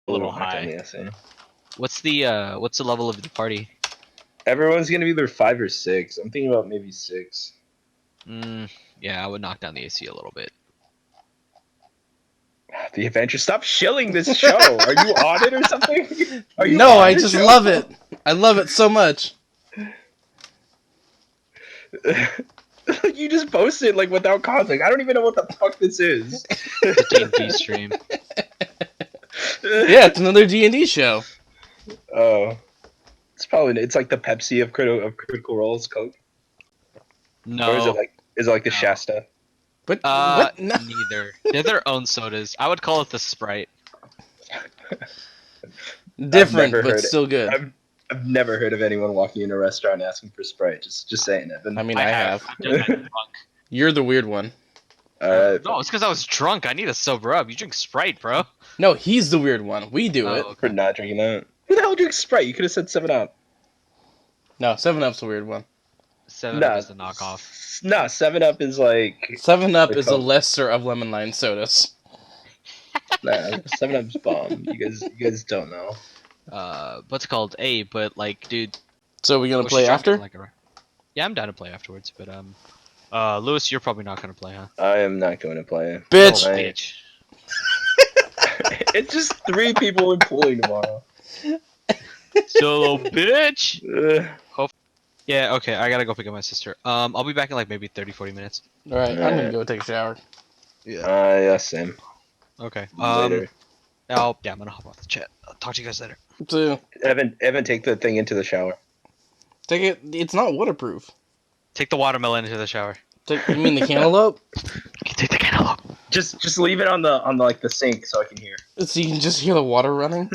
A little high. high. What's the level of the party? Everyone's gonna be either 5 or 6. I'm thinking about maybe 6. Yeah, I would knock down the AC a little bit. The Adventure, stop shilling this show. Are you on it or something? Are you No, on I this just show? love it. I love it so much. You just posted like without context. I don't even know what the fuck this is. The D&D stream. Yeah, it's another D&D show. Oh, it's like the Pepsi of Critical Role's Coke. No. Or is it like the No. Shasta? But what? No. Neither. They're their own sodas. I would call it the Sprite. Different, but still good. I've never heard of anyone walking in a restaurant asking for Sprite. Just saying, Evan. I mean, I have. I've done that drunk. You're the weird one. Alright. No, it's because I was drunk. I need to sober up. You drink Sprite, bro. No, he's the weird one. We do it. Okay. For not drinking that. Who the hell drinks Sprite? You could have said 7-Up. No, 7-Up's the weird one. 7-Up is the knockoff. No, 7-Up is like... 7-Up is the lesser of lemon lime sodas. Nah, 7-Up's bomb. You guys don't know. What's it called? But like, dude. So we gonna play after? Yeah, I'm down to play afterwards, but Lewis, you're probably not gonna play, huh? I am not going to play. Bitch! Oh, bitch. It's just 3 people in pooling tomorrow. Solo bitch! Ugh. Yeah, okay, I gotta go pick up my sister. I'll be back in like maybe 30-40 minutes. Alright, I'm gonna go take a shower. Yeah, same. Okay. Later. I'm gonna hop off the chat. I'll talk to you guys later. So, Evan, take the thing into the shower. take it. It's not waterproof. Take the watermelon into the shower. You mean the cantaloupe? Take the cantaloupe. Just leave it on the like the sink so I can hear. So you can just hear the water running?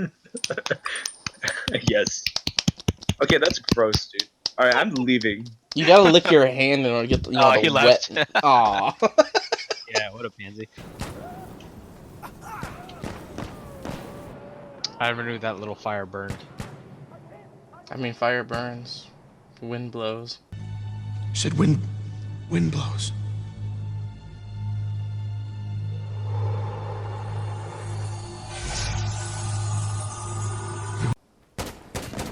Yes. Okay, that's gross, dude. Alright, I'm leaving. You gotta lick your hand and it'll get He the left. wet. Aw. Yeah, what a pansy. I never knew that little fire burned. I mean, fire burns, wind blows. Said wind blows.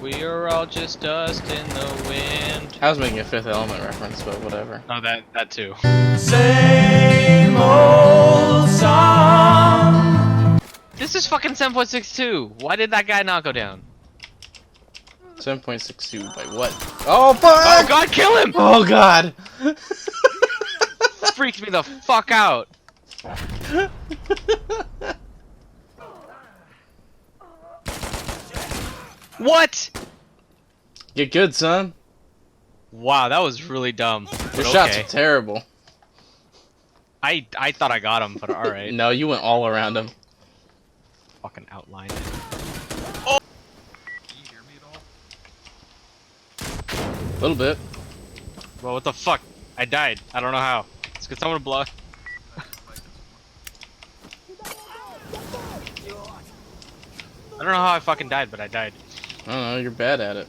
We are all just dust in the wind. I was making a Fifth Element reference, but whatever. Oh, that too. Same old song. This is fucking 7.62. Why did that guy not go down? 7.62 by what? Oh fuck! Oh god, kill him! Oh god! Freaked me the fuck out. What? Get good, son. Wow, that was really dumb. Your shots are terrible. I thought I got him, but alright. No, you went all around him. Fucking outline. Can you hear me at all? A little bit. Well, what the fuck? I died. I don't know how. It's because someone block. I don't know how I fucking died, but I died. I don't know, you're bad at it.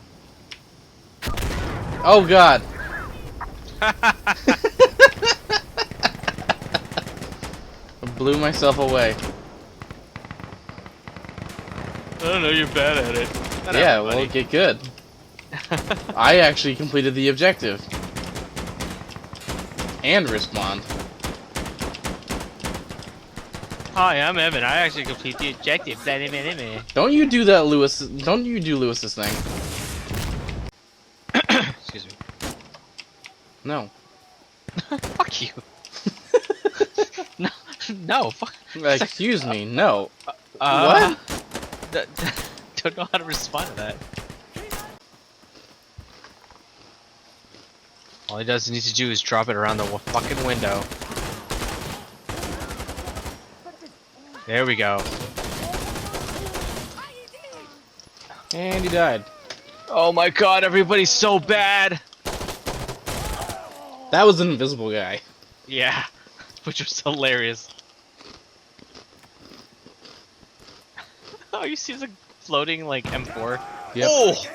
Oh god! I blew myself away. I don't know, you're bad at it. Yeah, well, get good. I actually completed the objective. And respond. Hi, I'm Evan. I actually complete the objective. Don't you do that, Lewis. Don't you do Lewis's thing. Excuse me. No. Fuck you. No, fuck. Excuse me, no. What? Don't know how to respond to that. All he does need to do is drop it around the fucking window. There we go. And he died. Oh my god, everybody's so bad! That was an invisible guy. Yeah, which was hilarious. Oh, you see the floating, like, M4? Yep. Oh!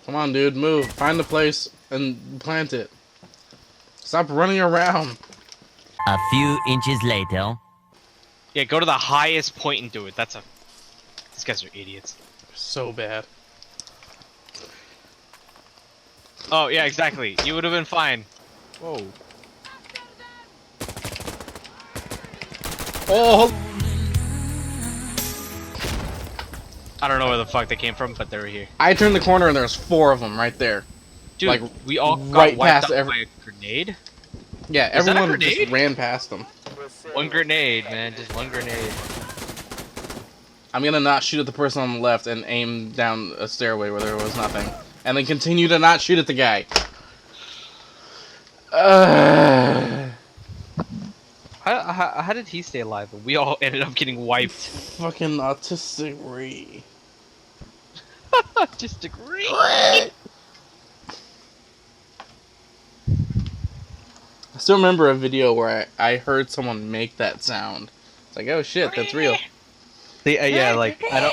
Come on, dude, move. Find the place and plant it. Stop running around. A few inches later. Yeah, go to the highest point and do it. That's a These guys are idiots. So bad. Oh yeah, exactly. You would have been fine. Whoa. Oh! I don't know where the fuck they came from, but they were here. I turned the corner and there's 4 of them right there. Dude, Like, we all got right wiped past out by a grenade? Yeah, Is that a everyone just grenade? ran past them. One grenade, man. Just one grenade. I'm gonna not shoot at the person on the left and aim down a stairway where there was nothing. And then continue to not shoot at the guy. How did he stay alive? We all ended up getting wiped. Fucking autistic Ree. Just agree. I still remember a video where I heard someone make that sound. It's like, oh shit, that's real. Yeah, like I don't.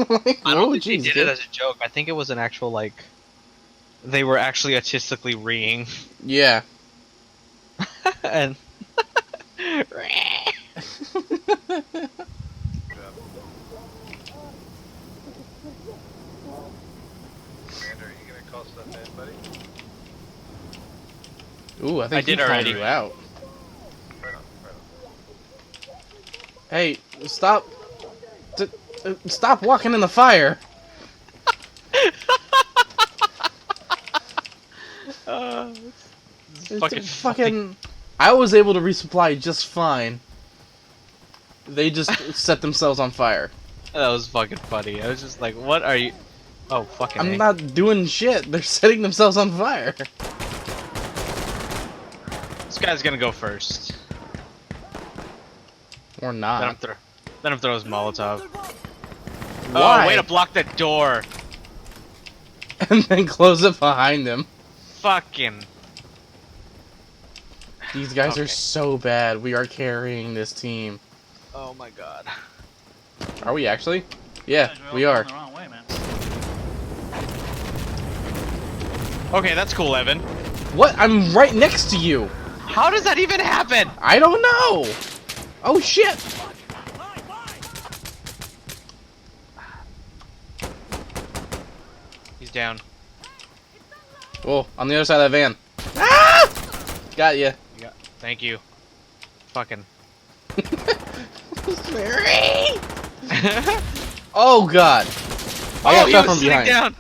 Like, I don't oh, think they jeez, did dude. it as a joke. I think it was an actual like. They were actually artistically reeing Yeah. and. Commander, are you gonna call stuff in, buddy? Ooh, I think I did he called already. you out. Right on, right on. Hey, stop. Stop walking in the fire. This is fucking. Fucking. I was able to resupply just fine. They just set themselves on fire. That was fucking funny. I was just like, what are you? Oh, fucking. I'm A. not doing shit. They're setting themselves on fire. This guy's gonna go first. Or Let him not. throw. Let him throw his Molotov. Why? Oh, way to block the door. And then close it behind them. Fucking. These guys are Okay. so bad. We are carrying this team. Oh my god. Are we actually? Yeah, we are. Okay, that's cool, Evan. What? I'm right next to you. How does that even happen? I don't know. Oh shit. He's down. Oh, on the other side of that van. Ah! Got ya. Thank you. Fucking. Oh god. I got he shot was from sitting behind. down.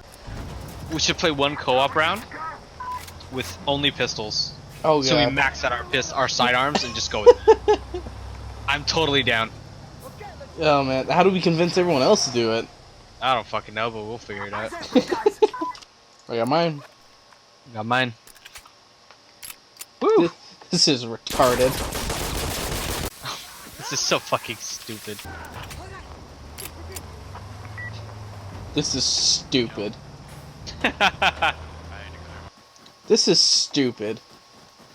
We should play one co-op round with only pistols. Oh So we god. max out our sidearms and just go with it. I'm totally down. Oh man, how do we convince everyone else to do it? I don't fucking know, but we'll figure it out. I got mine. Got mine. Woo! This is retarded. This is so fucking stupid. This is stupid. This is stupid.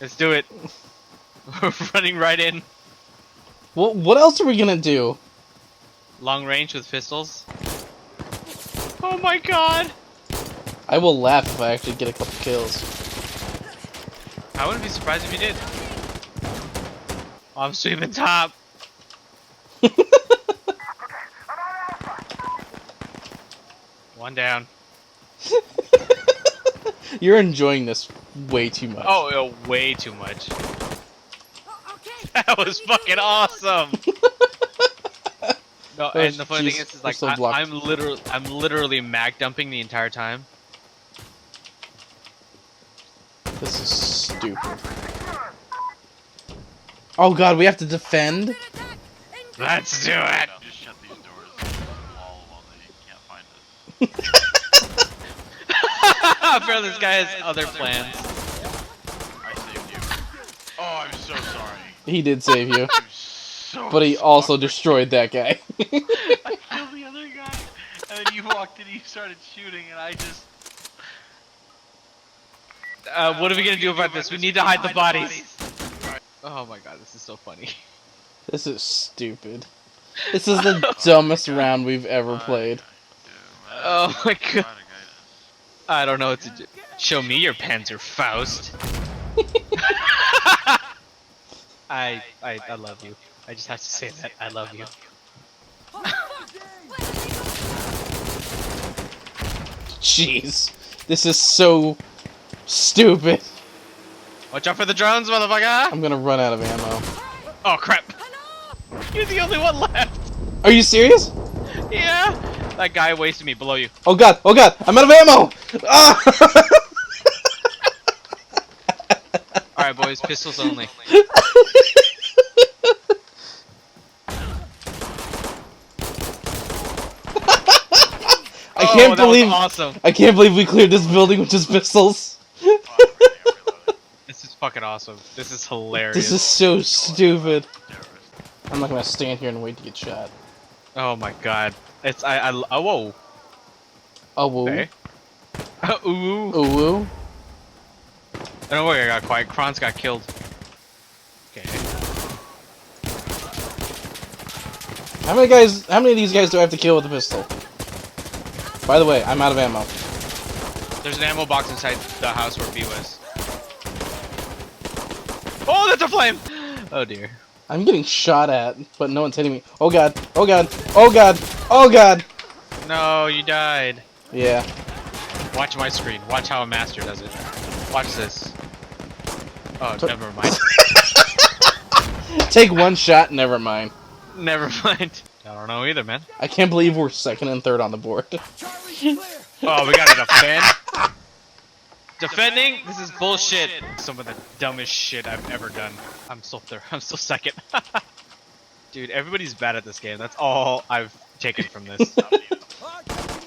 Let's do it. We're running right in. What else are we gonna do? Long range with pistols. Oh my god! I will laugh if I actually get a couple kills. I wouldn't be surprised if you did. Oh, I'm sweeping top. One down. You're enjoying this way too much. Oh, way too much. That was fucking awesome. No, and the funny thing jeez, is we're like so blocked. I'm literally mag dumping the entire time. This is stupid. Oh god, we have to defend? Let's do it. Just shut these doors and wall while they can't find us. Apparently this guy has other plans. I saved you. Oh, I'm so sorry. He did save you. I'm so But he also destroyed that guy. I killed the other guy, and then you walked in and you started shooting, and I just... What are we gonna do about this? We need to hide the bodies. Oh my god, this is so funny. This is stupid. This is the dumbest round we've ever played. Oh my god. I don't know what to do. Show me your Panzer Faust. I love you. I just have to say that. I love you. jeez. This is so stupid. Watch out for the drones, motherfucker! I'm gonna run out of ammo. Oh crap! You're the only one left. Are you serious? Yeah. That guy wasted me below you. Oh god, I'm out of ammo! Ah! All right, boys, pistols only. I can't that was believe awesome. I can't believe we cleared this building with just pistols. This is fucking awesome. This is hilarious. This is so stupid. I'm not gonna stand here and wait to get shot. Oh my god. It's oh whoa. Oh woo. Okay. Ooh. Oh woo. I don't know where I got quiet. Kronz got killed. Okay. How many of these guys do I have to kill with a pistol? By the way, I'm out of ammo. There's an ammo box inside the house where B was. Oh, that's a flame! Oh dear. I'm getting shot at, but no one's hitting me. Oh god, oh god, oh god, oh god! No, you died. Yeah. Watch my screen. Watch how a master does it. Watch this. Oh, never mind. Take one shot, never mind. Never mind. I don't know either, man. I can't believe we're second and third on the board. Oh, we gotta defend. Defending? This is bullshit. Some of the dumbest shit I've ever done. I'm still third. I'm still second. Dude, everybody's bad at this game. That's all I've taken from this.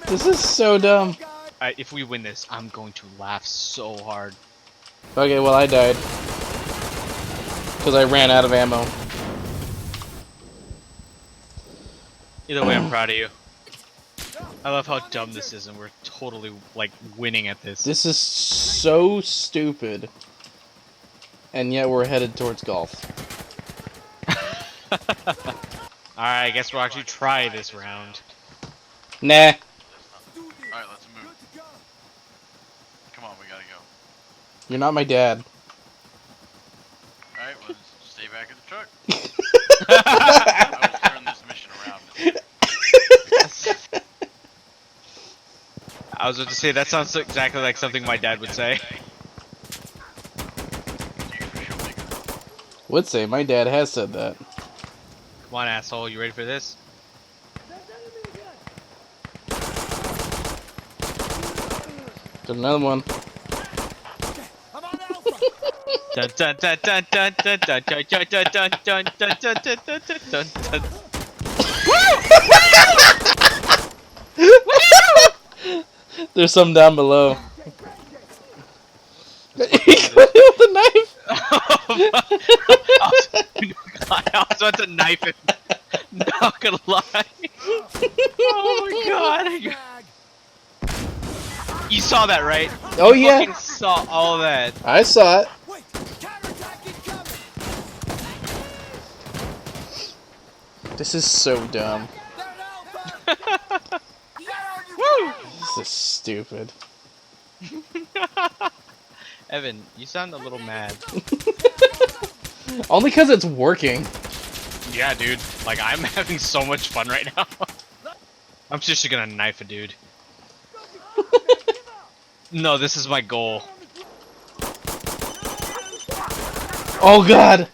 This is so dumb. If we win this, I'm going to laugh so hard. Okay, well I died. Because I ran out of ammo. Either way, I'm proud of you. I love how dumb this is, and we're totally, like, winning at this. This is so stupid. And yet we're headed towards golf. Alright, I guess we'll actually try this round. Nah. Alright, let's move. Come on, we gotta go. You're not my dad. Alright, well, just stay back in the truck. I will turn this mission around. I was about to say, that sounds exactly like something my dad would say. Would say, my dad has said that. Come on, asshole, you ready for this? There's another one. Dun dun dun dun dun dun dun dun dun dun dun dun dun dun dun dun dun. There's some down below. He got hit with a knife! I was about to knife him. Not gonna lie. Oh my god. You saw that, right? Oh You yeah! fucking saw all that. I saw it. This is so dumb. Woo! This is stupid. Evan, you sound a little mad. Only because it's working. Yeah, dude. Like, I'm having so much fun right now. I'm just gonna knife a dude. No, this is my goal. Oh god!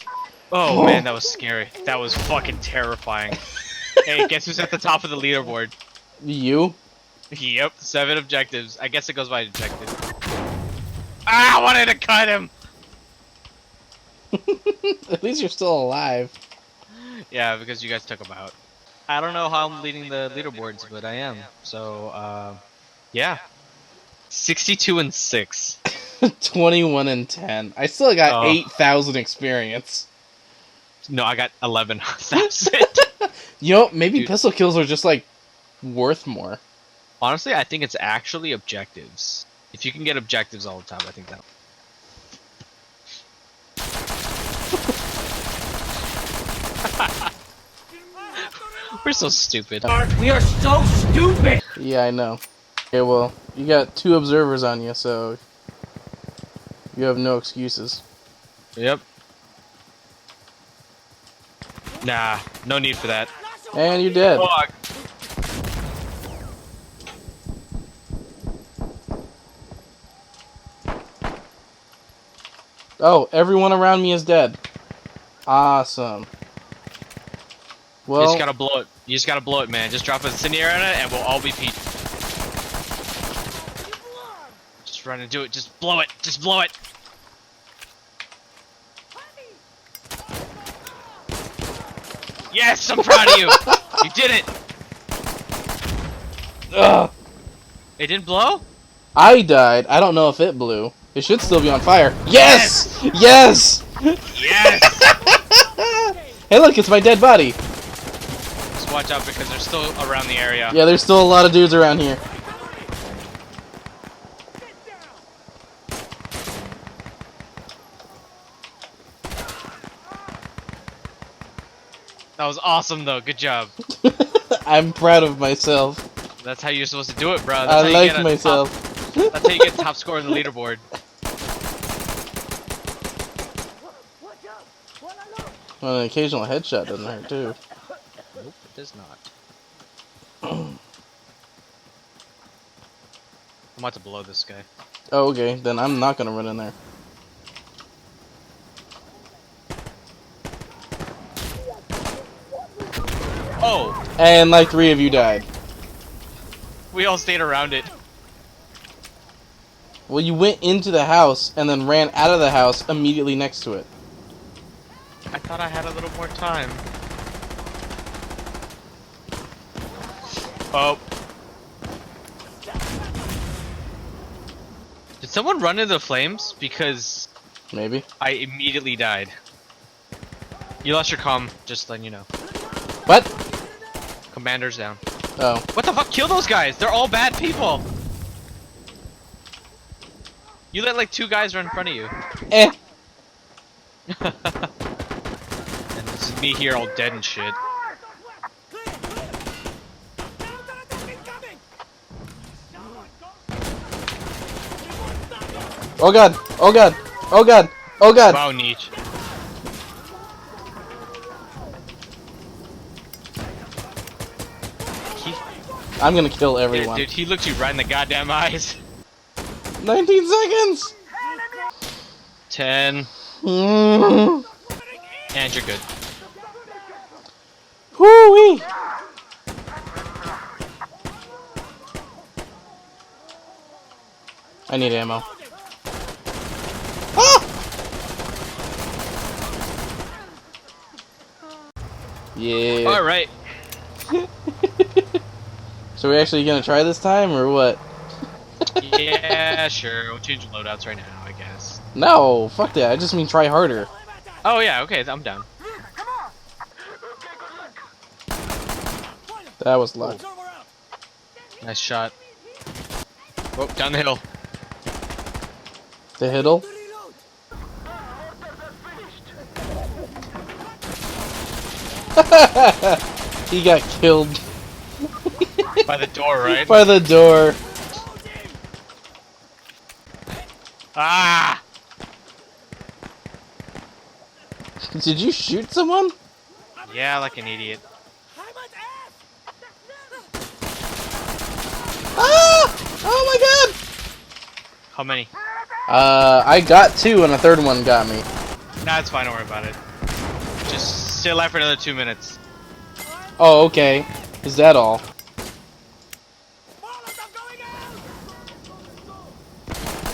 Oh man, that was scary. That was fucking terrifying. Hey, guess who's at the top of the leaderboard? You? Yep, 7 objectives. I guess it goes by objective. Ah, I wanted to cut him! At least you're still alive. Yeah, because you guys took him out. I don't know how I'm leading the leaderboards, but I am. So, yeah. 62 and 6. 21 and 10. I still got 8,000 experience. No, I got 11,000. You know, maybe Dude. pistol kills are just, like, worth more. Honestly, I think it's actually objectives. If you can get objectives all the time, I think that'll... We're so stupid. We are so stupid! Yeah, I know. Okay, well, you got 2 observers on you, so... you have no excuses. Yep. Nah, no need for that. And you're dead. Fuck. Oh, everyone around me is dead. Awesome. You Well, just gotta blow it. You just gotta blow it, man. Just drop a incendiary on it, and we'll all be peach. Just run and do it. Just blow it. Just blow it. Yes, I'm proud of you. You did it. ugh, It didn't blow? I died. I don't know if it blew. It should still be on fire. Yes! Yes! Yes. Hey, look, it's my dead body. Just watch out because they're still around the area. Yeah, there's still a lot of dudes around here. That was awesome, though. Good job. I'm proud of myself. That's how you're supposed to do it, bro. That's I how you like get a myself. Top, that's how you get top score in the leaderboard. Well, an occasional headshot doesn't hurt, too. Nope, it does not. I'm about to blow this guy. Oh, okay. Then I'm not gonna run in there. Oh, And like 3 of you died. we all stayed around it. Well, you went into the house and then ran out of the house immediately next to it. I thought I had a little more time. Oh. Did someone run into the flames? Because Maybe. I immediately died. You lost your comm, just letting you know. What? Commander's down. Oh. What the fuck? Kill those guys! They're all bad people! You let like 2 guys run in front of you. Eh. And this is me here all dead and shit. Oh god. Oh god. Oh god. Oh god. Wow, Nietzsche. I'm gonna kill everyone. Dude, he looked you right in the goddamn eyes. 19 seconds! 10. Mm. And you're good. Whoo-wee! I need ammo. Ah! Yeah. Alright. So we're actually gonna try this time, or what? Yeah, sure. We'll change loadouts right now, I guess. No, fuck that. I just mean try harder. Oh, yeah, okay, I'm down. That was luck. Nice shot. Oh, down the hill. The hiddle? He got killed By the door, right? by the door. Ah! Did you shoot someone? Yeah, like an idiot. Ah! Oh my god! How many? I got 2 and a third one got me. Nah, it's fine, don't worry about it. Just stay alive for another 2 minutes. Oh, okay. Is that all?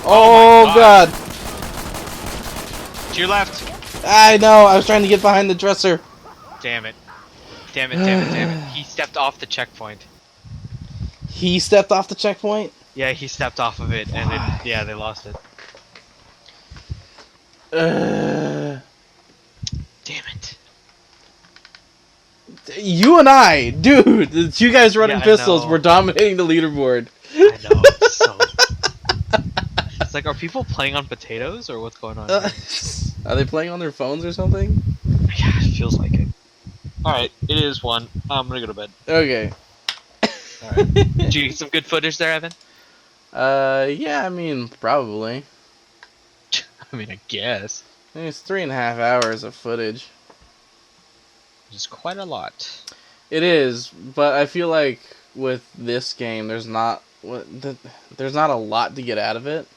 Oh, my god! To your left! I know, I was trying to get behind the dresser. Damn it. Damn it, damn it, damn it. He stepped off the checkpoint. He stepped off the checkpoint? Yeah, he stepped off of it, and yeah, they lost it. Uh, Damn it. you and I, dude, the 2 guys running Yeah, I pistols know. were dominating the leaderboard. I know, it's so... It's like, are people playing on potatoes, or what's going on? Are they playing on their phones or something? Yeah, it feels like it. Alright, it is 1. I'm gonna go to bed. Okay. Alright. Did you get some good footage there, Evan? Yeah, I mean, probably. I mean, I guess. It's 3.5 hours of footage. Which is quite a lot. It is, but I feel like with this game, there's not a lot to get out of it.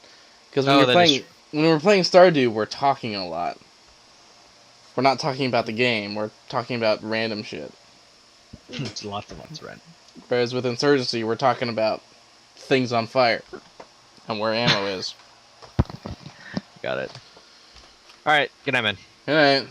Because when Oh, you're that playing, is when we're playing Stardew, we're talking a lot. We're not talking about the game. We're talking about random shit. It's lots and lots of random. Whereas with Insurgency, we're talking about things on fire and where ammo is. Got it. All right. Good night, man. All right.